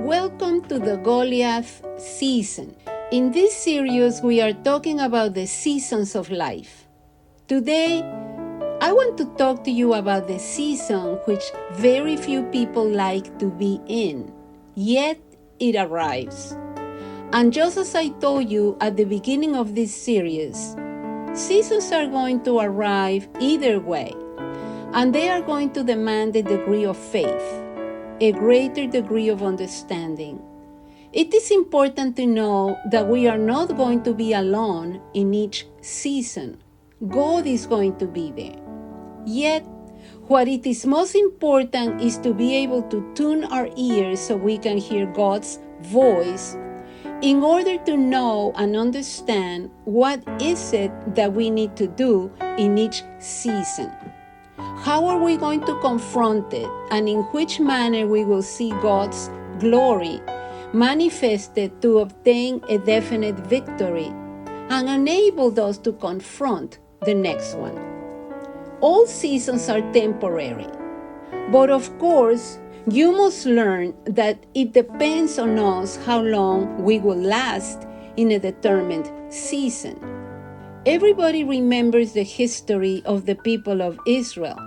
Welcome to the Goliath season. In this series, we are talking about the seasons of life. Today, I want to talk to you about the season which very few people like to be in, yet it arrives. And just as I told you at the beginning of this series, seasons are going to arrive either way, and they are going to demand a degree of faith, a greater degree of understanding. It is important to know that we are not going to be alone in each season. God is going to be there. Yet, what it is most important is to be able to tune our ears so we can hear God's voice in order to know and understand what is it that we need to do in each season. How are we going to confront it, and in which manner we will see God's glory manifested to obtain a definite victory and enable us to confront the next one. All seasons are temporary, but of course, you must learn that it depends on us how long we will last in a determined season. Everybody remembers the history of the people of Israel,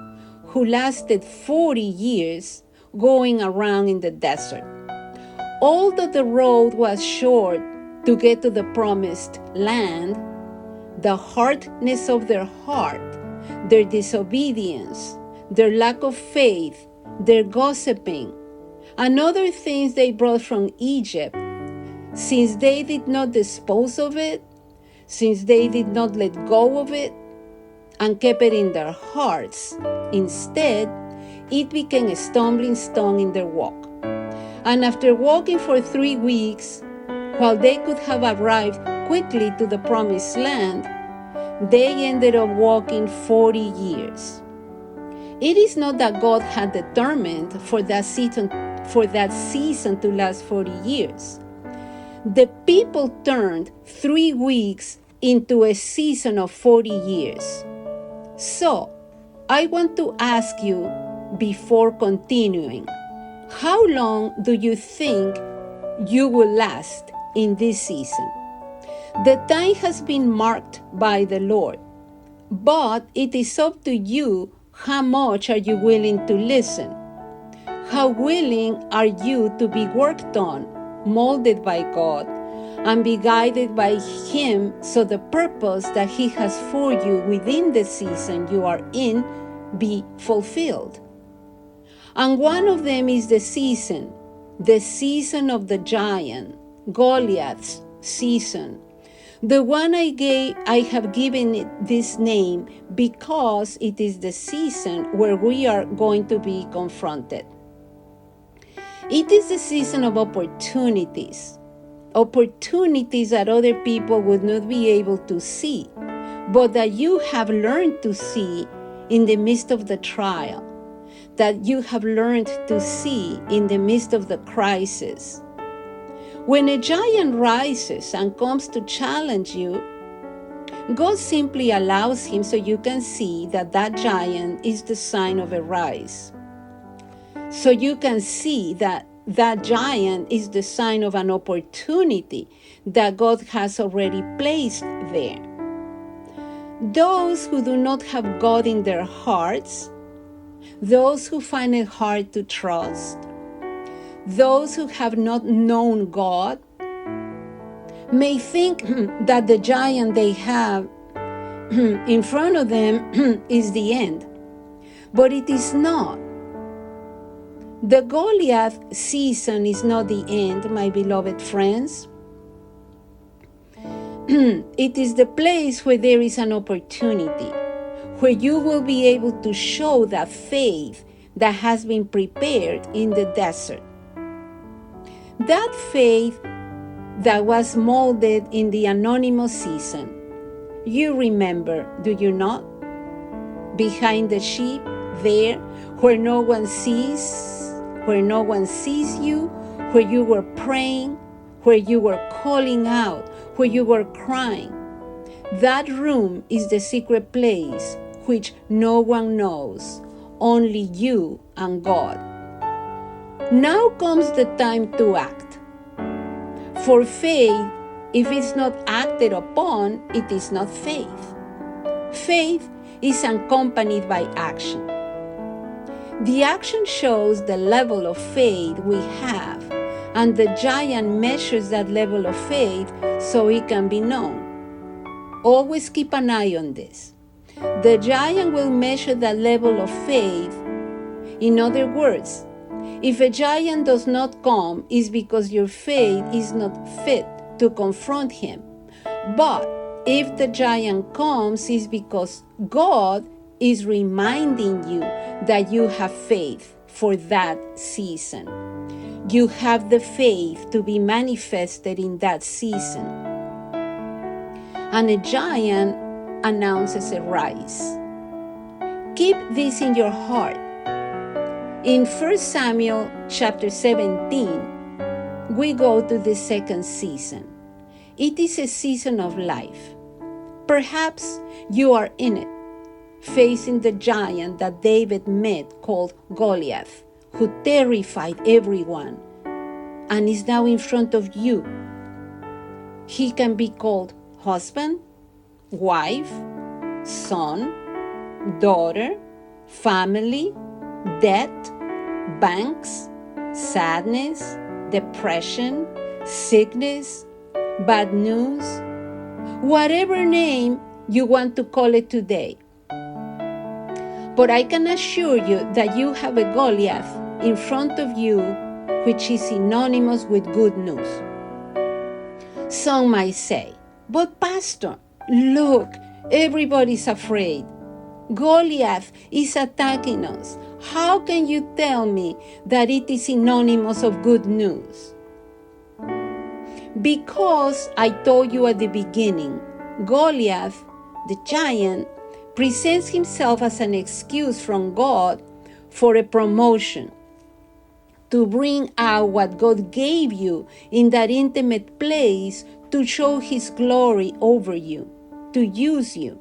who lasted 40 years going around in the desert. Although the road was short to get to the promised land, the hardness of their heart, their disobedience, their lack of faith, their gossiping, and other things they brought from Egypt, since they did not dispose of it, since they did not let go of it, and kept it in their hearts, instead, it became a stumbling stone in their walk. And after walking for 3 weeks, while they could have arrived quickly to the promised land, they ended up walking 40 years. It is not that God had determined for that season to last 40 years. The people turned 3 weeks into a season of 40 years. So, I want to ask you before continuing, how long do you think you will last in this season? The time has been marked by the Lord, but it is up to you how much are you willing to listen. How willing are you to be worked on, molded by God, and be guided by Him so the purpose that He has for you within the season you are in be fulfilled. And one of them is the season of the giant, Goliath's season. The one I have given it this name because it is the season where we are going to be confronted. It is the season of opportunities that other people would not be able to see, but that you have learned to see in the midst of the trial, that you have learned to see in the midst of the crisis. When a giant rises and comes to challenge you, God simply allows him so you can see that that giant is the sign of a rise. So you can see that that giant is the sign of an opportunity that God has already placed there. Those who do not have God in their hearts, those who find it hard to trust, those who have not known God, may think that the giant they have in front of them is the end. But it is not. The Goliath season is not the end, my beloved friends. It is the place where there is an opportunity, where you will be able to show that faith that has been prepared in the desert. That faith that was molded in the anonymous season. You remember, do you not? Behind the sheep, there, where no one sees you, where you were praying, where you were calling out, where you were crying. That room is the secret place which no one knows, only you and God. Now comes the time to act. For faith, if it's not acted upon, it is not faith. Faith is accompanied by action. The action shows the level of faith we have, and the giant measures that level of faith so it can be known. Always keep an eye on this. The giant will measure the level of faith. In other words, if a giant does not come, it's because your faith is not fit to confront him. But if the giant comes, it's because God is reminding you that you have faith for that season. You have the faith to be manifested in that season. And a giant announces a rise. Keep this in your heart. In 1 Samuel chapter 17, we go to the second season. It is a season of life. Perhaps you are in it, facing the giant that David met called Goliath, who terrified everyone and is now in front of you. He can be called husband, wife, son, daughter, family, debt, banks, sadness, depression, sickness, bad news, whatever name you want to call it today. But I can assure you that you have a Goliath in front of you, which is synonymous with good news. Some might say, but Pastor, look, everybody's afraid. Goliath is attacking us. How can you tell me that it is synonymous of good news? Because I told you at the beginning, Goliath, the giant, presents himself as an excuse from God for a promotion, to bring out what God gave you in that intimate place to show his glory over you, to use you.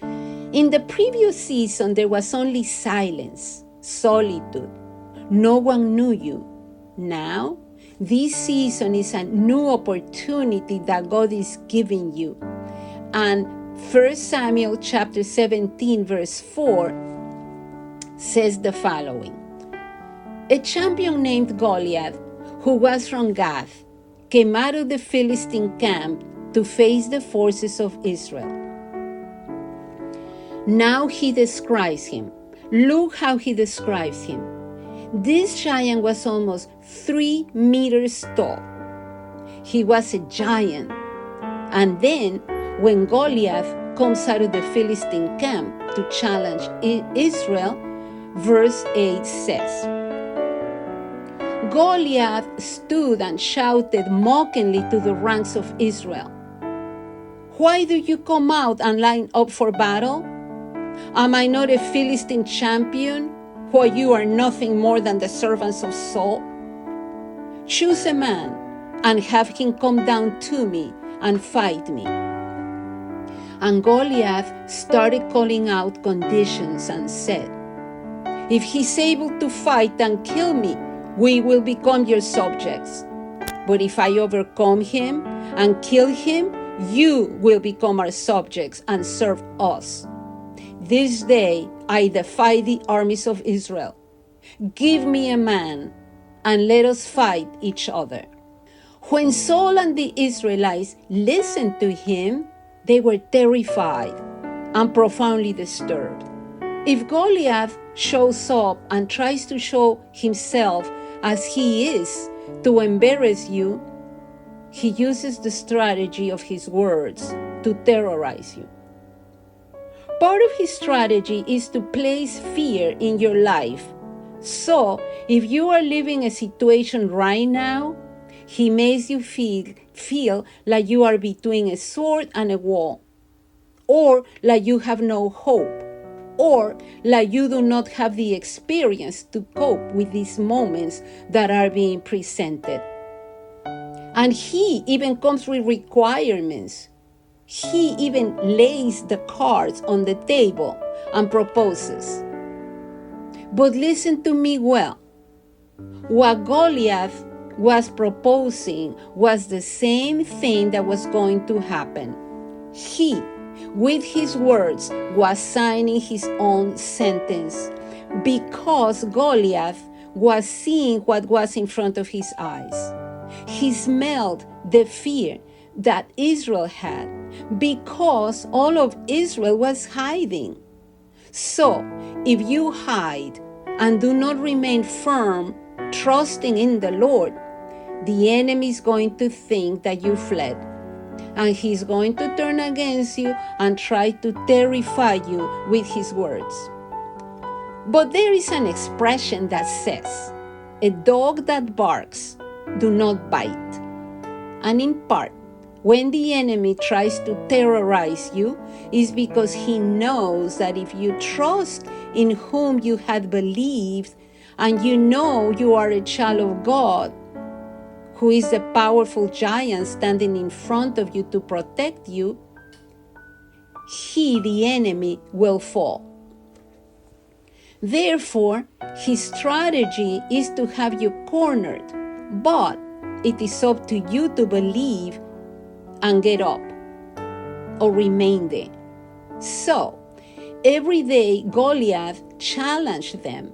In the previous season, there was only silence, solitude. No one knew you. Now, this season is a new opportunity that God is giving you. And 1 Samuel chapter 17 verse 4 says the following. A champion named Goliath, who was from Gath, came out of the Philistine camp to face the forces of Israel. Now he describes him. Look how he describes him. This giant was almost 3 meters tall. He was a giant. And then, when Goliath comes out of the Philistine camp to challenge Israel, verse 8 says, Goliath stood and shouted mockingly to the ranks of Israel, "Why do you come out and line up for battle? Am I not a Philistine champion, while you are nothing more than the servants of Saul? Choose a man and have him come down to me and fight me." And Goliath started calling out conditions and said, "If he's able to fight and kill me, we will become your subjects. But if I overcome him and kill him, you will become our subjects and serve us. This day I defy the armies of Israel. Give me a man and let us fight each other." When Saul and the Israelites listened to him, they were terrified and profoundly disturbed. If Goliath shows up and tries to show himself as he is to embarrass you, he uses the strategy of his words to terrorize you. Part of his strategy is to place fear in your life. So, if you are living a situation right now, he makes you feel like you are between a sword and a wall, or like you have no hope, or like you do not have the experience to cope with these moments that are being presented. And he even comes with requirements. He even lays the cards on the table and proposes. But listen to me well. What Goliath was proposing was the same thing that was going to happen. He, with his words, was signing his own sentence because Goliath was seeing what was in front of his eyes. He smelled the fear that Israel had because all of Israel was hiding. So, if you hide and do not remain firm, trusting in the Lord, the enemy is going to think that you fled. And he's going to turn against you and try to terrify you with his words. But there is an expression that says, a dog that barks, do not bite. And in part, when the enemy tries to terrorize you, is because he knows that if you trust in whom you had believed, and you know you are a child of God, who is a powerful giant standing in front of you to protect you, he, the enemy, will fall. Therefore, his strategy is to have you cornered, but it is up to you to believe and get up or remain there. So, every day Goliath challenged them,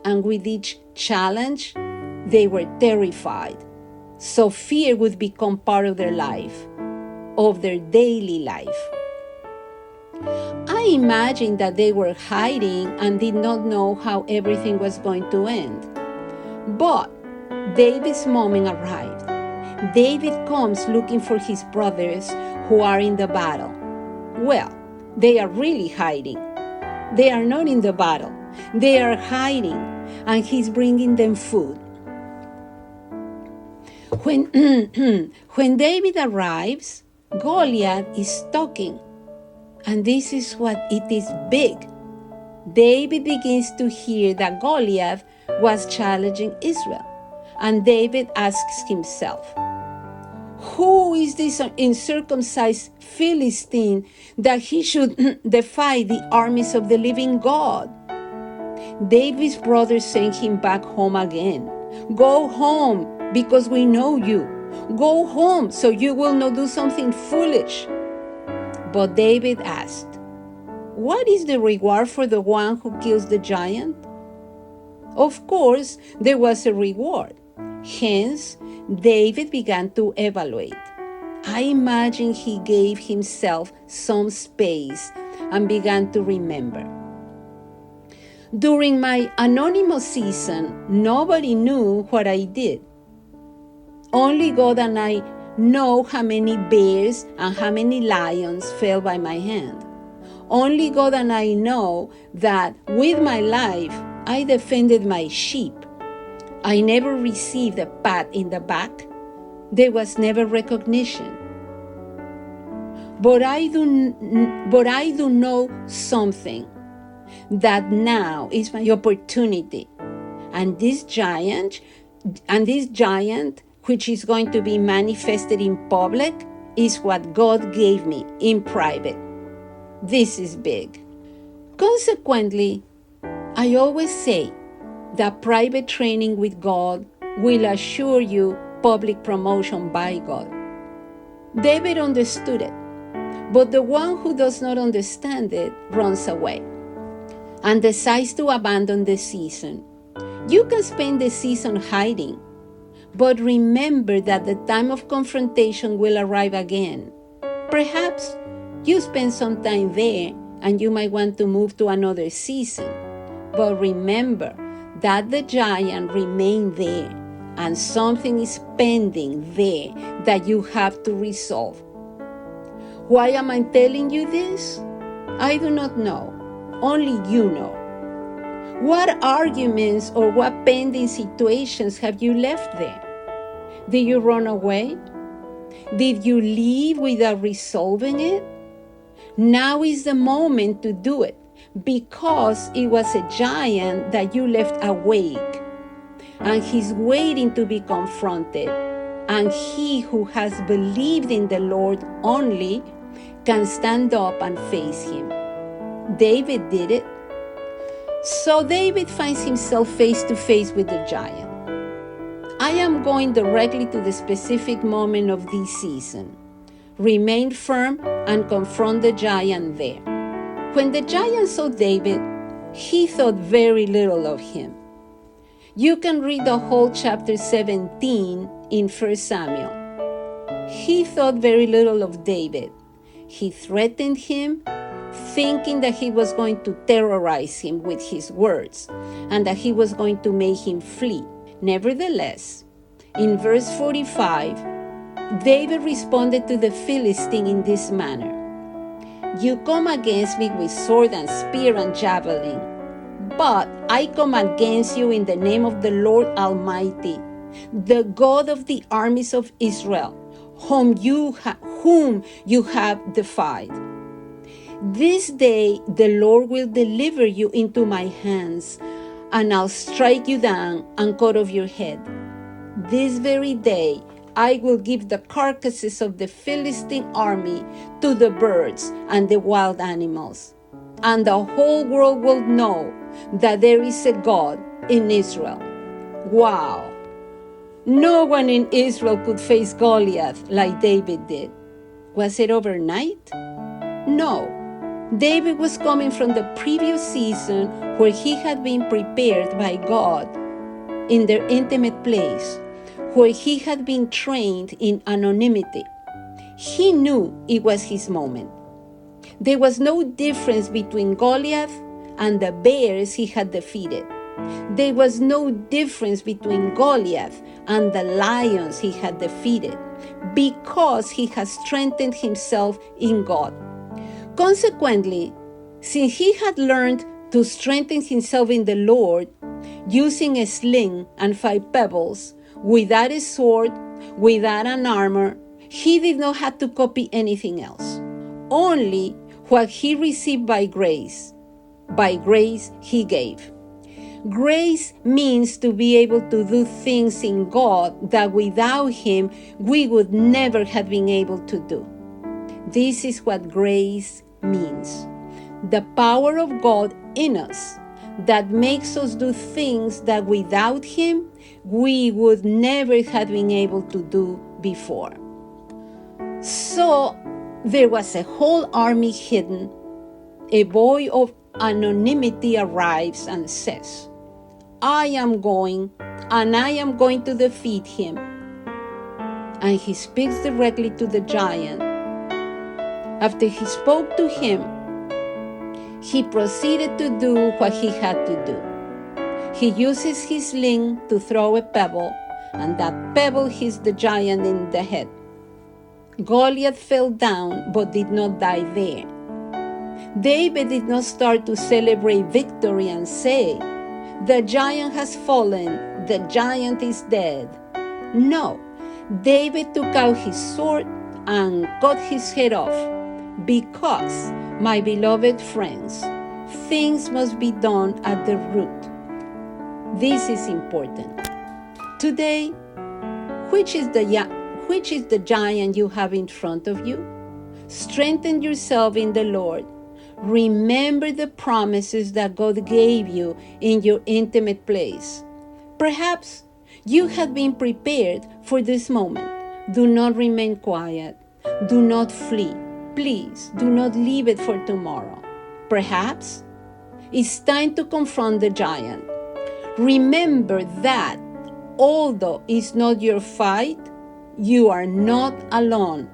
and with each challenge, they were terrified. So fear would become part of their life, of their daily life. I imagine that they were hiding and did not know how everything was going to end. But David's moment arrived. David comes looking for his brothers who are in the battle. Well, they are really hiding. They are not in the battle. They are hiding, and he's bringing them food. When David arrives, Goliath is talking. And this is what it is big. David begins to hear that Goliath was challenging Israel. And David asks himself, who is this uncircumcised Philistine that he should defy the armies of the living God? David's brothers sent him back home again. Go home, because we know you. Go home, so you will not do something foolish. But David asked, what is the reward for the one who kills the giant? Of course, there was a reward. Hence, David began to evaluate. I imagine he gave himself some space and began to remember. During my anonymous season, nobody knew what I did. Only God and I know how many bears and how many lions fell by my hand. Only God and I know that with my life, I defended my sheep. I never received a pat in the back. There was never recognition. But I do know something, that now is my opportunity. And this giant, which is going to be manifested in public, is what God gave me in private. This is big. Consequently, I always say that private training with God will assure you public promotion by God. David understood it, but the one who does not understand it runs away and decides to abandon the season. You can spend the season hiding, but remember that the time of confrontation will arrive again. Perhaps you spend some time there and you might want to move to another season. But remember that the giant remained there and something is pending there that you have to resolve. Why am I telling you this? I do not know. Only you know. What arguments or what pending situations have you left there? Did you run away? Did you leave without resolving it? Now is the moment to do it, because it was a giant that you left awake, and he's waiting to be confronted. And he who has believed in the Lord only can stand up and face him. David did it. So David finds himself face to face with the giant. I am going directly to the specific moment of this season. Remain firm and confront the giant there. When the giant saw David, he thought very little of him. You can read the whole chapter 17 in 1 Samuel. He thought very little of David. He threatened him, thinking that he was going to terrorize him with his words and that he was going to make him flee. Nevertheless, in verse 45, David responded to the Philistine in this manner: "You come against me with sword and spear and javelin, but I come against you in the name of the Lord Almighty, the God of the armies of Israel, whom you have defied. This day the Lord will deliver you into my hands, and I'll strike you down and cut off your head. This very day I will give the carcasses of the Philistine army to the birds and the wild animals, and the whole world will know that there is a God in Israel." Wow! No one in Israel could face Goliath like David did. Was it overnight? No. David was coming from the previous season where he had been prepared by God in their intimate place, where he had been trained in anonymity. He knew it was his moment. There was no difference between Goliath and the bears he had defeated. There was no difference between Goliath and the lions he had defeated, because he had strengthened himself in God. Consequently, since he had learned to strengthen himself in the Lord, using a sling and 5 pebbles, without a sword, without an armor, he did not have to copy anything else. Only what he received by grace. By grace he gave. Grace means to be able to do things in God that without Him we would never have been able to do. This is what grace means. The power of God in us that makes us do things that without Him we would never have been able to do before. So there was a whole army hidden. A boy of anonymity arrives and says, "I am going, and I am going to defeat him." And he speaks directly to the giant. After he spoke to him, he proceeded to do what he had to do. He uses his sling to throw a pebble, and that pebble hits the giant in the head. Goliath fell down but did not die there. David did not start to celebrate victory and say, "The giant has fallen, the giant is dead." No, David took out his sword and cut his head off, because, my beloved friends, things must be done at the root. This is important. Today, which is the giant you have in front of you? Strengthen yourself in the Lord. Remember the promises that God gave you in your intimate place. Perhaps you have been prepared for this moment. Do not remain quiet. Do not flee. Please do not leave it for tomorrow. Perhaps it's time to confront the giant. Remember that although it's not your fight, you are not alone.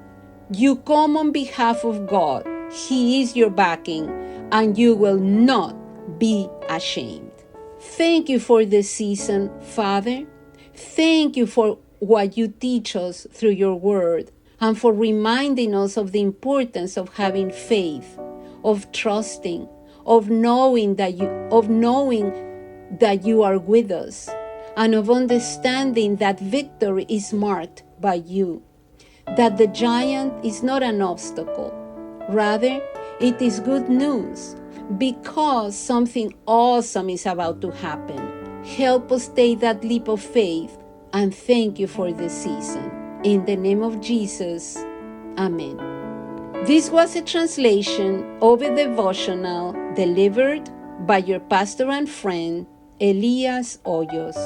You come on behalf of God. He is your backing, and you will not be ashamed. Thank you for this season, Father. Thank you for what you teach us through your word, and for reminding us of the importance of having faith, of trusting, of knowing that you are with us, and of understanding that victory is marked by you, that the giant is not an obstacle. Rather, it is good news, because something awesome is about to happen. Help us take that leap of faith, and thank you for this season. In the name of Jesus, Amen. This was a translation of a devotional delivered by your pastor and friend, Elias Hoyos.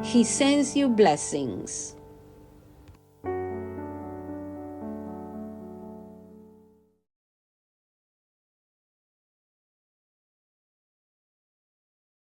He sends you blessings.